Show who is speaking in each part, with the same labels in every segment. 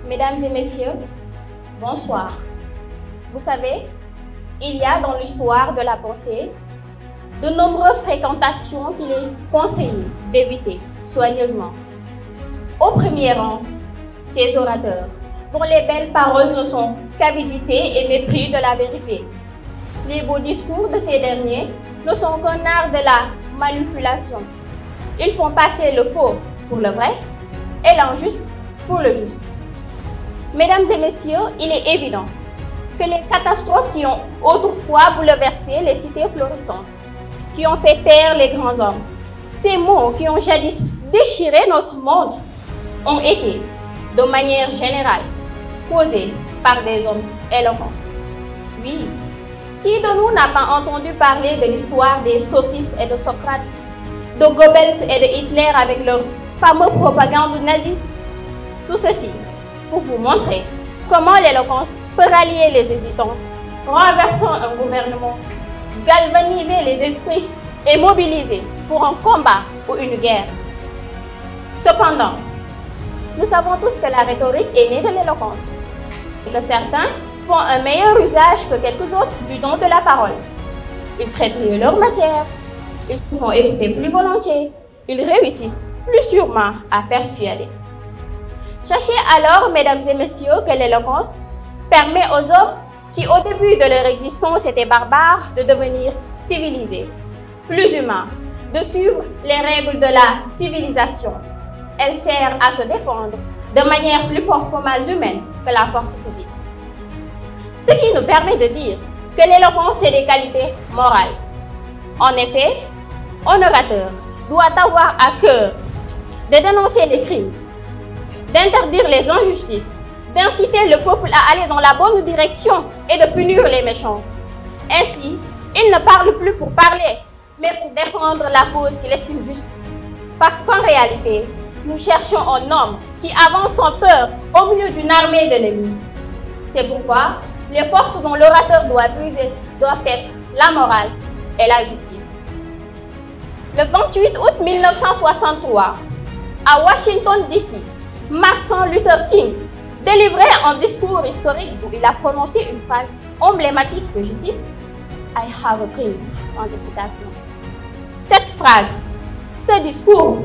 Speaker 1: Mesdames et messieurs, bonsoir. Vous savez, il y a dans l'histoire de la pensée de nombreuses fréquentations qu'il est conseillé d'éviter soigneusement. Au premier rang, ces orateurs, dont les belles paroles ne sont qu'avidité et mépris de la vérité. Les beaux discours de ces derniers ne sont qu'un art de la manipulation. Ils font passer le faux pour le vrai et l'injuste pour le juste. Mesdames et messieurs, il est évident que les catastrophes qui ont autrefois bouleversé les cités florissantes, qui ont fait taire les grands hommes, ces mots qui ont jadis déchiré notre monde, ont été, de manière générale, causés par des hommes éloquents. Oui, qui de nous n'a pas entendu parler de l'histoire des sophistes et de Socrate, de Goebbels et de Hitler avec leur fameux propagande nazie? Tout ceci pour vous montrer comment l'éloquence peut rallier les hésitants, renverser un gouvernement, galvaniser les esprits et mobiliser pour un combat ou une guerre. Cependant, nous savons tous que la rhétorique est née de l'éloquence et que certains font un meilleur usage que quelques autres du don de la parole. Ils traitent mieux leur matière, ils se font écouter plus volontiers, ils réussissent plus sûrement à persuader. Sachez alors, mesdames et messieurs, que l'éloquence permet aux hommes qui, au début de leur existence, étaient barbares, de devenir civilisés, plus humains, de suivre les règles de la civilisation. Elle sert à se défendre de manière plus proprement humaine que la force physique. Ce qui nous permet de dire que l'éloquence est des qualités morales. En effet, un orateur doit avoir à cœur de dénoncer les crimes, d'interdire les injustices, d'inciter le peuple à aller dans la bonne direction et de punir les méchants. Ainsi, il ne parle plus pour parler, mais pour défendre la cause qu'il estime juste. Parce qu'en réalité, nous cherchons un homme qui avance sans peur au milieu d'une armée d'ennemis. C'est pourquoi les forces dont l'orateur doit puiser doivent être la morale et la justice. Le 28 août 1963, à Washington DC, Martin Luther King délivrait un discours historique où il a prononcé une phrase emblématique que je cite « I have a dream » en des citations. Cette phrase, ce discours,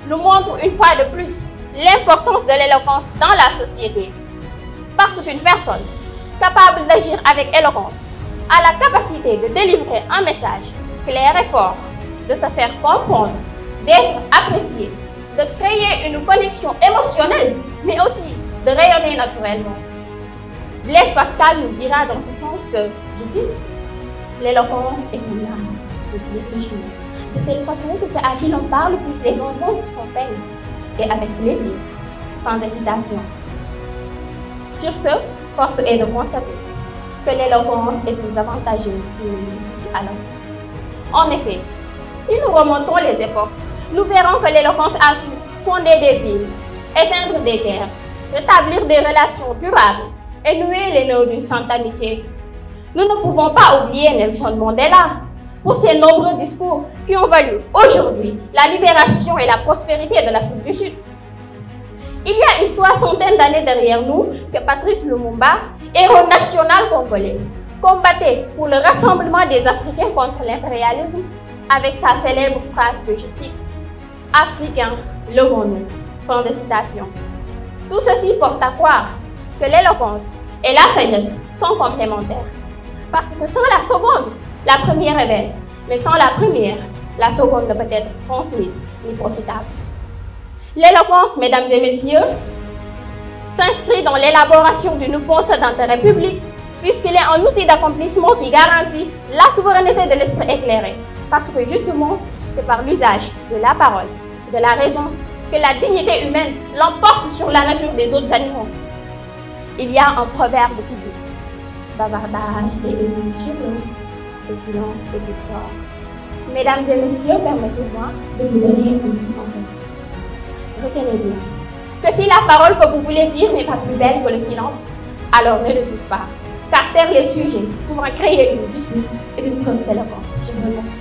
Speaker 1: nous montre une fois de plus l'importance de l'éloquence dans la société. Parce qu'une personne capable d'agir avec éloquence a la capacité de délivrer un message clair et fort, de se faire comprendre, d'être apprécié, de créer une connexion émotionnelle, mais aussi de rayonner naturellement. Blaise Pascal nous dira dans ce sens que, je cite, « L'éloquence est une art de dire les choses, de telle façon que ceux à qui l'on parle puissent les entendre sans peine et avec plaisir. » Fin de citation. Sur ce, force est de constater que l'éloquence est plus avantageuse qu'une musique à l'autre. En effet, si nous remontons les époques, nous verrons que l'éloquence a su fonder des villes, éteindre des guerres, rétablir des relations durables et nouer les nœuds d'une sainte amitié. Nous ne pouvons pas oublier Nelson Mandela pour ses nombreux discours qui ont valu aujourd'hui la libération et la prospérité de l'Afrique du Sud. Il y a une 60aine d'années derrière nous que Patrice Lumumba, héros national congolais, combattait pour le rassemblement des Africains contre l'impérialisme avec sa célèbre phrase que je cite « Africains, levons-nous ». Fin de citation. Tout ceci porte à croire que l'éloquence et la sagesse sont complémentaires. Parce que sans la seconde, la première est belle, mais sans la première, la seconde ne peut être transmise ni profitable. L'éloquence, mesdames et messieurs, s'inscrit dans l'élaboration d'une pensée d'intérêt public, puisqu'il est un outil d'accomplissement qui garantit la souveraineté de l'esprit éclairé. Parce que justement, c'est par l'usage de la parole, de la raison, que la dignité humaine l'emporte sur la nature des autres animaux. Il y a un proverbe qui dit « Bavardage et évolution, et silence et victoire ». Mesdames et messieurs, permettez-moi de vous donner un petit conseil. Retenez bien que si la parole que vous voulez dire n'est pas plus belle que le silence, alors ne le dites pas, car taire les sujets pouvant créer une dispute est une preuve d'éloquence. Je vous remercie.